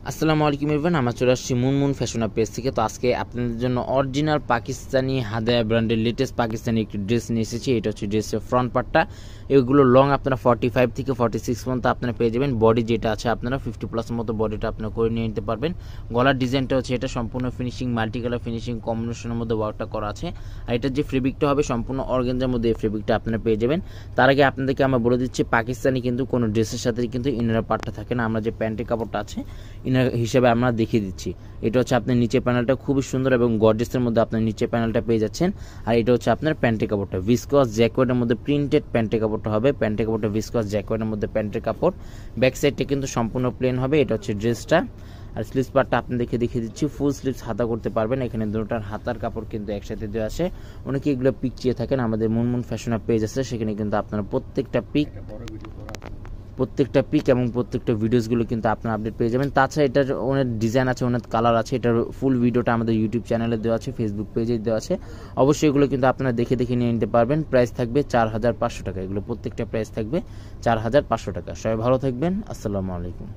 আসসালামু আলাইকুম এভরিওয়ান, আমরা চলে আসছি মুনমুন ফ্যাশন পেজ থেকে। তো আজকে আপনাদের জন্য অরিজিনাল পাকিস্তানি হাদায়া ব্র্যান্ডের লেটেস্ট পাকিস্তানি একটি ড্রেস নিয়ে এসেছি। এটা হচ্ছে ড্রেসের ফ্রন্ট পার্টটা। এগুলো লং আপনারা 45 থেকে 46 পর্যন্ত আপনারা পেয়ে যাবেন। বডি যেটা আছে আপনারা 50+ মতো বডিটা আপনারা করে নিয়ে নিতে পারবেন। গলার ডিজাইনটা হচ্ছে এটা সম্পূর্ণ ফিনিশিং, মাল্টি কালার ফিনিশিং কম্বিনেশনের মধ্যে ওয়ার্কটা করা আছে। আর এটার যে ফেব্রিকটা হবে সম্পূর্ণ অর্গানজার মধ্যে এই ফেব্রিকটা আপনারা পেয়ে যাবেন। তার আগে আপনাদেরকে আমরা বলে দিচ্ছি, পাকিস্তানি কিন্তু কোনো ড্রেসের সাথে কিন্তু ইনার পার্টটা থাকে না। আমরা যে প্যান্টের কাপড়টা আছে ইনার হিসেবে আমরা দেখিয়ে দিচ্ছি। এটা হচ্ছে আপনার নিচের প্যানেলটা খুবই সুন্দর এবং গর্জিয়াসের মধ্যে আপনার নিচের প্যানেলটা পেয়ে যাচ্ছেন। আর এটা হচ্ছে আপনার প্যান্টের কাপড়টা ভিসকস জ্যাকোয়েটের মধ্যে প্রিন্টেড প্যান্টের কাপড়টা হবে। প্যান্টের কাপড়টা ভিসকস জ্যাকোয়েটের মধ্যে প্যান্টের কাপড়। ব্যাক সাইডটা কিন্তু সম্পূর্ণ প্লেন হবে। এটা হচ্ছে ড্রেসটা। আর স্লিভস পার্টটা আপনাদেরকে দেখিয়ে দিচ্ছি, ফুল স্লিভস হাতা করতে পারবেন। এখানে দুটোটার হাতার কাপড় কিন্তু একসাথে দেওয়া আছে। অনেকে এগুলো পিক চেয়ে থাকেন, আমাদের মুনমুন ফ্যাশন পেজ আছে, সেখানে কিন্তু আপনারা প্রত্যেকটা পিক এবং প্রত্যেকটা ভিডিওসগুলো কিন্তু আপনারা আপডেট পেয়ে যাবেন। তাছাড়া এটার অনেক ডিজাইন আছে, অনেক কালার আছে। এটার ফুল ভিডিওটা আমাদের ইউটিউব চ্যানেলে দেওয়া আছে, ফেসবুক পেজে দেওয়া আছে। অবশ্যই এগুলো কিন্তু আপনারা দেখে নিয়ে নিতে পারবেন। প্রাইস থাকবে 4500 টাকা। এগুলো প্রত্যেকটা প্রাইস থাকবে 4500 টাকা। সবাই ভালো থাকবেন। আসসালামু আলাইকুম।